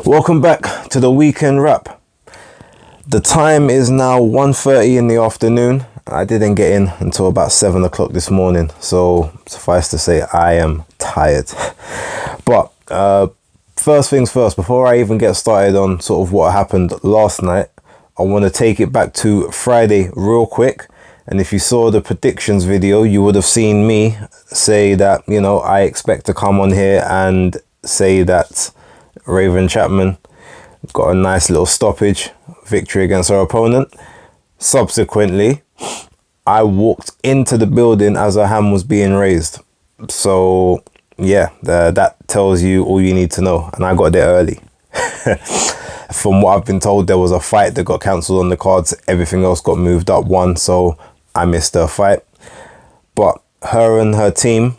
Welcome back to the weekend wrap. The time is now 1:30 in the afternoon. I didn't get in until about 7 o'clock this morning, so suffice to say I am tired. But first things first, before I even get started on sort of what happened last night, I want to take it back to Friday real quick. And if you saw the predictions video, you would have seen me say that, I expect to come on here and say that Raven Chapman got a nice little stoppage victory against her opponent. Subsequently, I walked into the building as her hand was being raised. So yeah, that tells you all you need to know. And I got there early. From what I've been told, there was a fight that got cancelled on the cards. Everything else got moved up one, so I missed her fight. But her and her team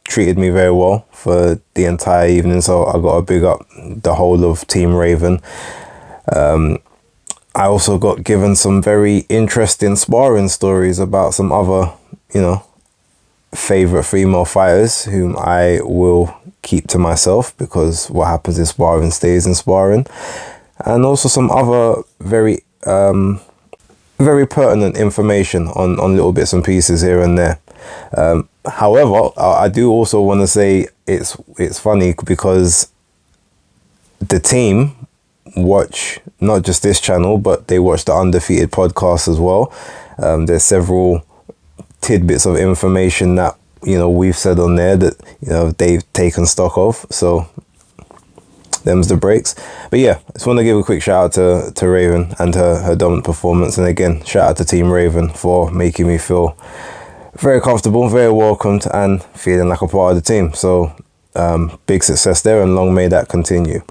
treated me very well for the entire evening, so I got to big up the whole of Team Raven. I also got given some very interesting sparring stories about some other, favourite female fighters whom I will keep to myself, because what happens in sparring stays in sparring. And also some other very pertinent information on little bits and pieces here and there. However, I do also want to say it's funny because the team watch not just this channel, but they watch the Undefeated podcast as well. There's several tidbits of information that we've said on there that they've taken stock of, so them's the breaks. But yeah, I just want to give a quick shout out to Raven and her dominant performance, and again shout out to Team Raven for making me feel very comfortable, very welcomed, and feeling like a part of the team. So big success there, and long may that continue.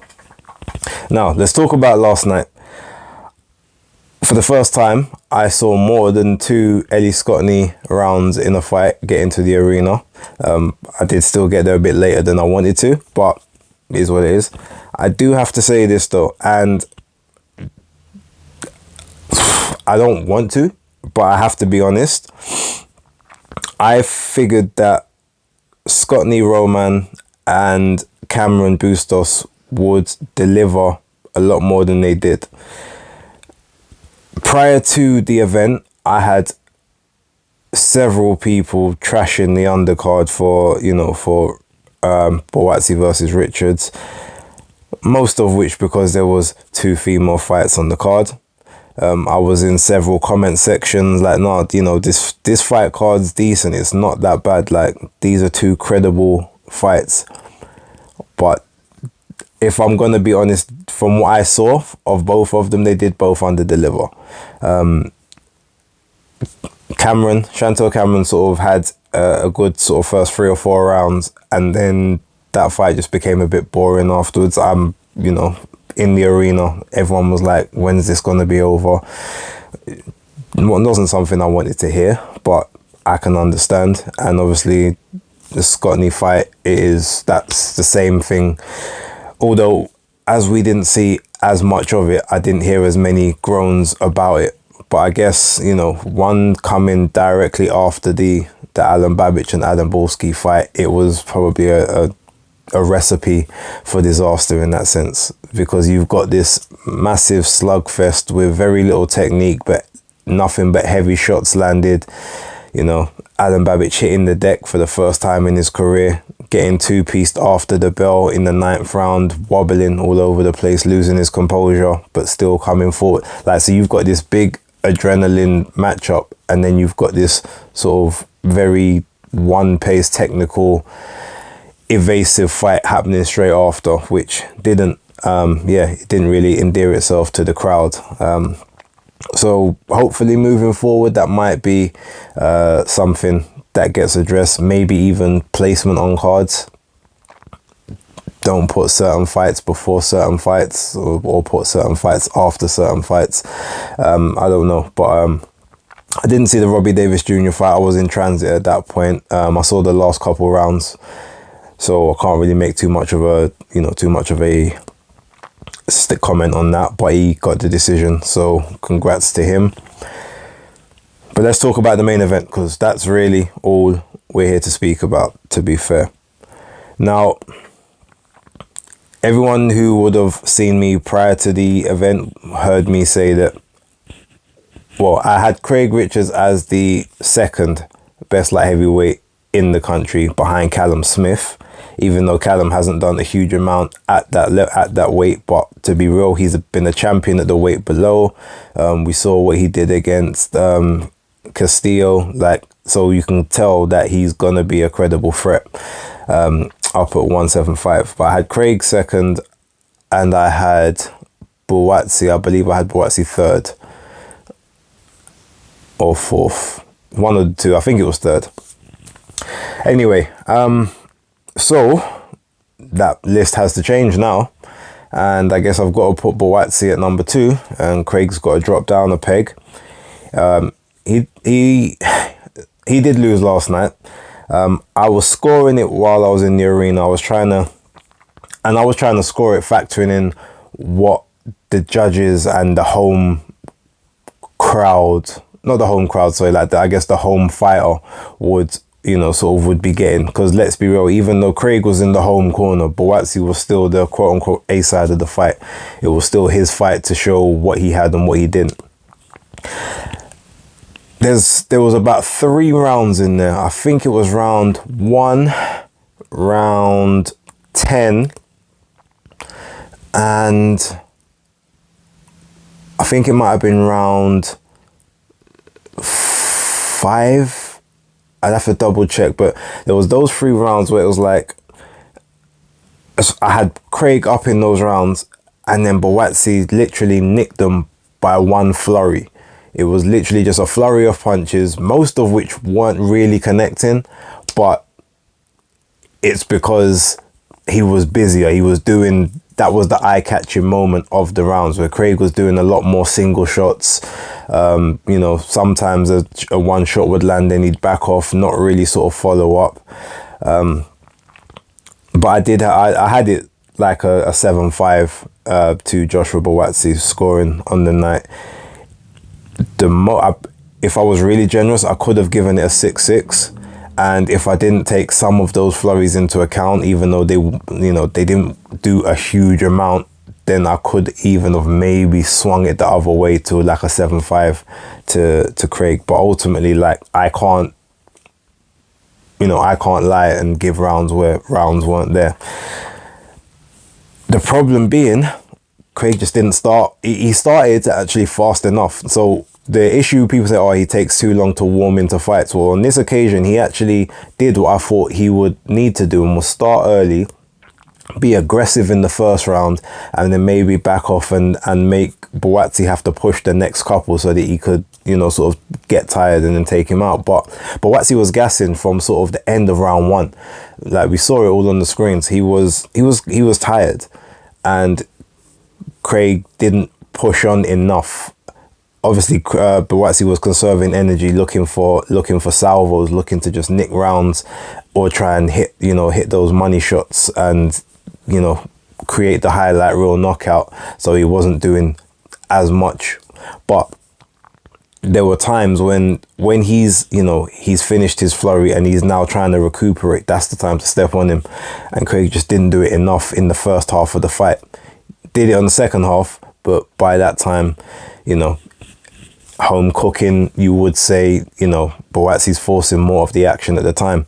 Now let's talk about last night. For the first time, I saw more than 2 Ellie Scottney rounds in a fight get into the arena. I did still get there a bit later than I wanted to, but it is what it is. I do have to say this though, and I don't want to, but I have to be honest. I figured that Scottney Roman and Cameron Bustos would deliver a lot more than they did. Prior to the event, I had several people trashing the undercard for Boatsi versus Richards, most of which because there was 2 female fights on the card. I was in several comment sections like, no, this fight card's decent, it's not that bad, like these are 2 credible fights. But if I'm gonna be honest, from what I saw of both of them, they did both under deliver. Chantel Cameron sort of had a good sort of first 3 or 4 rounds, and then that fight just became a bit boring afterwards. I'm in the arena, everyone was like, when's this gonna be over? It wasn't something I wanted to hear, but I can understand. And obviously the Scottney fight, that's the same thing. Although as we didn't see as much of it, I didn't hear as many groans about it. But I guess, one coming directly after the Alan Babbage and Adam Borski fight, it was probably a recipe for disaster in that sense, because you've got this massive slugfest with very little technique, but nothing but heavy shots landed. Adam Babbage hitting the deck for the first time in his career, getting 2-pieced after the bell in the 9th round, wobbling all over the place, losing his composure, but still coming forward. So you've got this big adrenaline matchup, and then you've got this sort of very one-pace technical evasive fight happening straight after, which didn't really endear itself to the crowd. So hopefully moving forward, that might be something that gets addressed, maybe even placement on cards. Don't put certain fights before certain fights, or put certain fights after certain fights. I don't know, but I didn't see the Robbie Davis Jr. fight. I was in transit at that point. I saw the last couple rounds, so I can't really make too much of a stick comment on that. But he got the decision, so congrats to him. But let's talk about the main event, because that's really all we're here to speak about, to be fair. Now, Everyone who would have seen me prior to the event heard me say that, well, I had Craig Richards as the second best light heavyweight in the country behind Callum Smith, even though Callum hasn't done a huge amount at that weight. But to be real, he's been a champion at the weight below. We saw what he did against Castillo, so you can tell that he's gonna be a credible threat up at 175. But I had Craig second, and I had Buatsi. I believe I had Buatsi third or fourth, one of the two. I think it was third. Anyway, so that list has to change now, and I guess I've got to put Buatsi at number 2, and Craig's got to drop down a peg. He did lose last night. I was scoring it while I was in the arena. I was trying to score it factoring in what the judges and the home crowd, not the home crowd, sorry, I guess the home fighter would, would be getting. Because let's be real, even though Craig was in the home corner, Buatsi was still the quote unquote A side of the fight. It was still his fight to show what he had and what he didn't. There was about 3 rounds in there. I think it was round 1, round 10, and I think it might have been round 5. I'd have to double check, but there was those 3 rounds where it was like I had Craig up in those rounds, and then Buatsi literally nicked them by one flurry. It was literally just a flurry of punches, most of which weren't really connecting, but it's because he was busier. He was doing, that was the eye-catching moment of the rounds where Craig was doing a lot more single shots. Sometimes a one shot would land, then he'd back off, not really sort of follow up. But I had it like a 7-5 to Joshua Buatsi scoring on the night. If I was really generous, I could have given it a 6-6, and if I didn't take some of those flurries into account, even though they didn't do a huge amount, then I could even have maybe swung it the other way to like a 7-5 to Craig. But ultimately, I can't lie and give rounds where rounds weren't there. The problem being, Craig just didn't start. He started actually fast enough. So the issue, people say, oh, he takes too long to warm into fights. Well, on this occasion, he actually did what I thought he would need to do, and was start early, be aggressive in the first round, and then maybe back off and make Buatsi have to push the next couple so that he could, sort of get tired and then take him out. But Buatsi was gassing from sort of the end of round 1. Like, we saw it all on the screens. He was tired, and Craig didn't push on enough. Obviously, Buatsi was conserving energy, looking for salvos, looking to just nick rounds or try and hit those money shots and, create the highlight reel knockout. So he wasn't doing as much. But there were times when he's finished his flurry and he's now trying to recuperate, that's the time to step on him. And Craig just didn't do it enough in the first half of the fight. Did it on the second half, but by that time, home cooking, you would say, Buatsi's forcing more of the action at the time.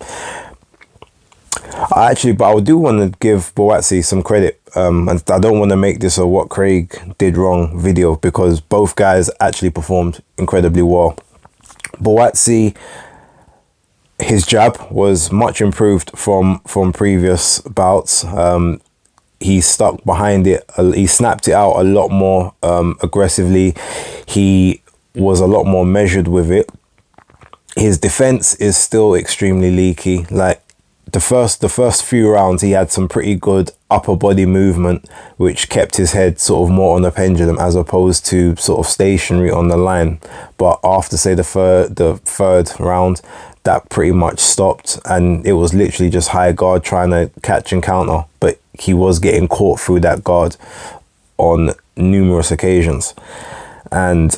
But I do want to give Buatsi some credit, and I don't want to make this a what Craig did wrong video, because both guys actually performed incredibly well. Buatsi, his jab was much improved from previous bouts. He stuck behind it. He snapped it out a lot more aggressively. He was a lot more measured with it. His defense is still extremely leaky. Like the first few rounds, he had some pretty good upper body movement, which kept his head sort of more on a pendulum as opposed to sort of stationary on the line. But after, say, the third round, that pretty much stopped, and it was literally just high guard trying to catch and counter. But he was getting caught through that guard on numerous occasions. And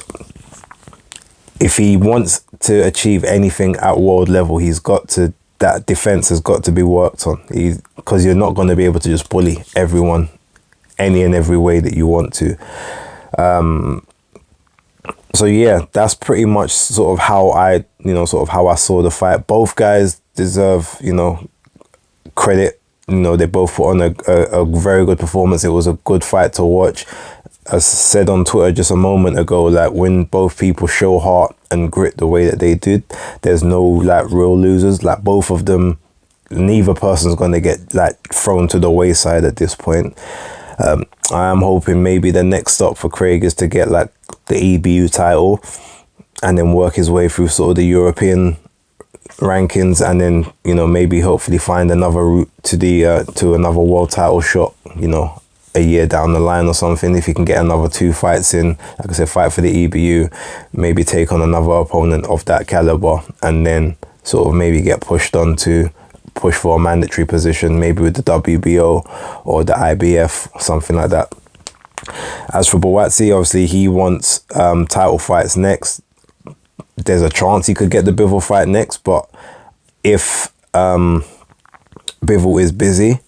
if he wants to achieve anything at world level, that defense has got to be worked on. Because you're not going to be able to just bully everyone any and every way that you want to. So yeah, that's pretty much sort of how I saw the fight. Both guys deserve, credit. They both put on a very good performance. It was a good fight to watch. As said on Twitter just a moment ago, like, when both people show heart and grit the way that they did, there's no like real losers. Like, both of them, neither person's gonna get like thrown to the wayside at this point. I am hoping maybe the next stop for Craig is to get like the EBU title and then work his way through sort of the European rankings, and then maybe hopefully find another route to the to another world title shot, a year down the line or something. If he can get another 2 fights in, like I said, fight for the EBU, maybe take on another opponent of that caliber, and then sort of maybe get pushed on to push for a mandatory position, maybe with the WBO or the IBF, something like that. As for Buatsi, obviously he wants title fights next. There's a chance he could get the Bivol fight next, but if Bivol is busy,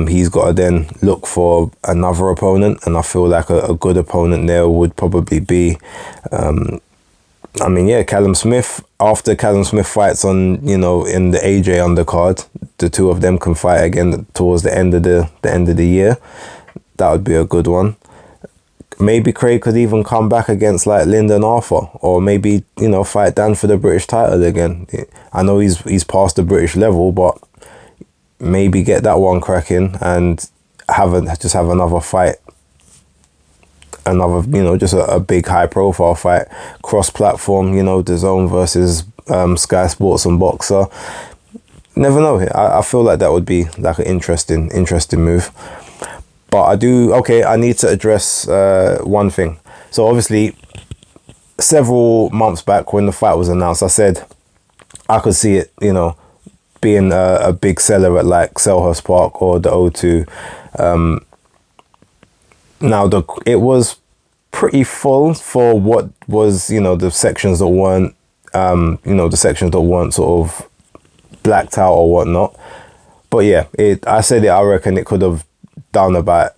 he's got to then look for another opponent, and I feel like a good opponent there would probably be Callum Smith. After Callum Smith fights on in the AJ undercard, the two of them can fight again towards the end of the year. That would be a good one. Maybe Craig could even come back against like Lyndon Arthur, or maybe fight Dan for the British title again. I know he's past the British level, but maybe get that one cracking and have another fight, just a big high profile fight, cross platform, the Zone versus Sky Sports and Boxer. Never know. I feel like that would be like an interesting move. But I need to address one thing. So obviously, several months back when the fight was announced, I said I could see it, being a big seller at like Selhurst Park or the O2. Now it was pretty full for what was, the sections that weren't, sort of blacked out or whatnot. But yeah, I reckon it could have done about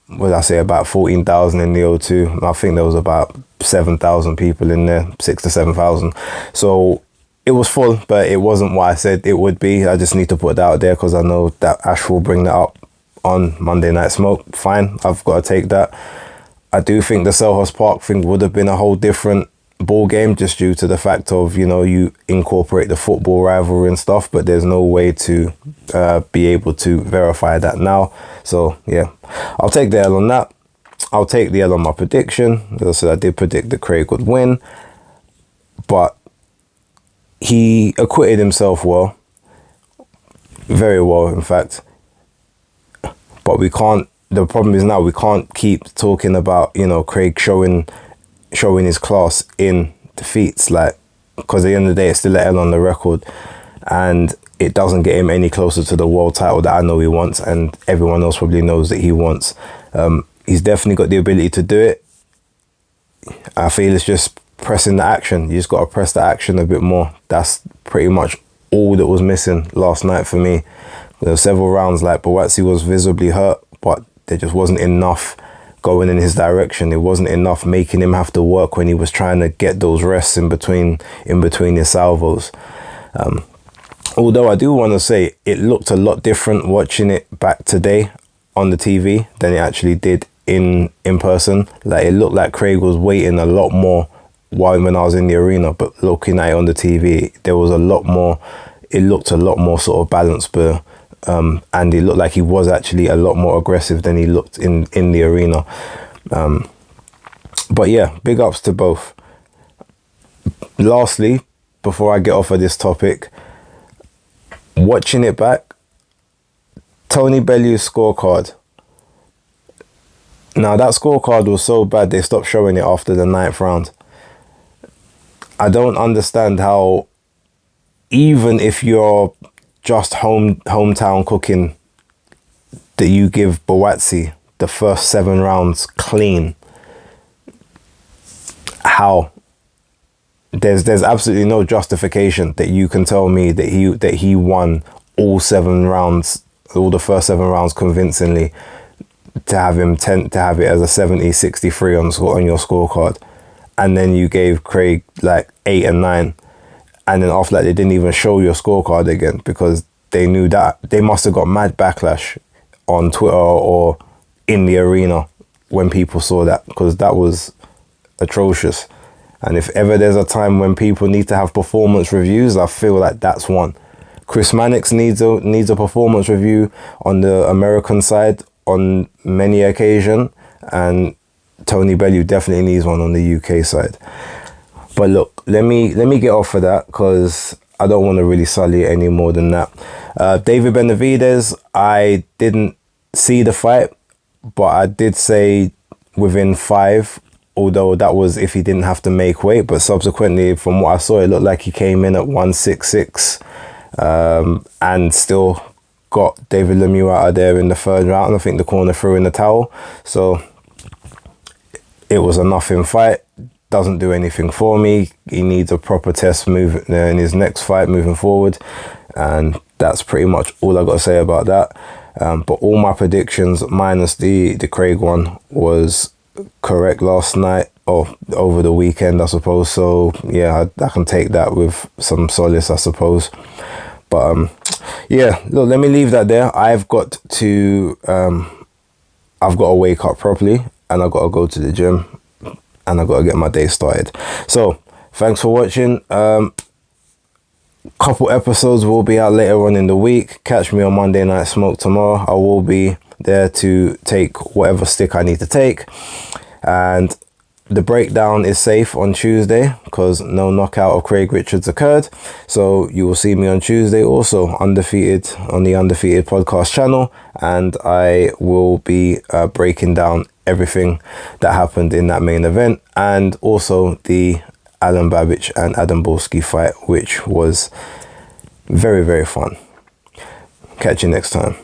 14,000 in the O2. I think there was about 7,000 people in there, 6 to 7,000. So it was full, but it wasn't what I said it would be. I just need to put that out there because I know that Ash will bring that up on Monday Night Smoke. Fine, I've got to take that. I do think the Selhurst Park thing would have been a whole different ball game, just due to the fact of you incorporate the football rivalry and stuff, but there's no way to be able to verify that now. So yeah, I'll take the L on that. I'll take the L on my prediction. As I said, I did predict that Craig would win, but he acquitted himself well, very well in fact. But the problem is now we can't keep talking about Craig showing his class in defeats, like, because at the end of the day it's still an L on the record, and it doesn't get him any closer to the world title that I know he wants, and everyone else probably knows that he wants. He's definitely got the ability to do it. I feel it's just pressing the action. You just got to press the action a bit more. That's pretty much all that was missing last night for me. There were several rounds like Buatsi was visibly hurt, but there just wasn't enough going in his direction. It wasn't enough making him have to work when he was trying to get those rests in between his salvos. Although I do want to say it looked a lot different watching it back today on the TV than it actually did in person. Like, it looked like Craig was waiting a lot more when I was in the arena, but looking at it on the TV, there was a lot more. It looked a lot more sort of balanced, but and it looked like he was actually a lot more aggressive than he looked in the arena. But yeah, big ups to both. Lastly, before I get off of this topic, watching it back, Tony Bellew's scorecard. Now that scorecard was so bad they stopped showing it after the 9th round. I don't understand how, even if you're just hometown cooking, that you give Buatsi the first 7 rounds clean. How? There's absolutely no justification that you can tell me that he won all 7 rounds, all the first 7 rounds convincingly. to have him to have it as a 70-63 on your scorecard, and then you gave Craig like 8 and 9, and then after that they didn't even show your scorecard again because they knew that they must have got mad backlash on Twitter or in the arena when people saw that, because that was atrocious. And if ever there's a time when people need to have performance reviews, I feel like that's one. Chris Mannix needs a performance review on the American side on many occasions, and Tony Bellew definitely needs one on the UK side. But look, let me get off of that because I don't want to really sully it any more than that. David Benavidez, I didn't see the fight, but I did say within 5, although that was if he didn't have to make weight. But subsequently, from what I saw, it looked like he came in at 166 and still got David Lemieux out of there in the 3rd round. I think the corner threw in the towel. So it was a nothing fight. Doesn't do anything for me. He needs a proper test move in his next fight moving forward. And that's pretty much all I got to say about that. But all my predictions, minus the Craig one, was correct last night or over the weekend, I suppose. So yeah, I can take that with some solace, I suppose. But yeah, look, let me leave that there. I've got to wake up properly, and I've got to go to the gym, and I've got to get my day started. So thanks for watching. Couple episodes will be out later on in the week. Catch me on Monday Night Smoke tomorrow. I will be there to take whatever stick I need to take, and the breakdown is safe on Tuesday because no knockout of Craig Richards occurred. So you will see me on Tuesday also undefeated on the Undefeated podcast channel, and I will be breaking down everything that happened in that main event, and also the Alan Babbage and Adam Borski fight, which was very, very fun. Catch you next time.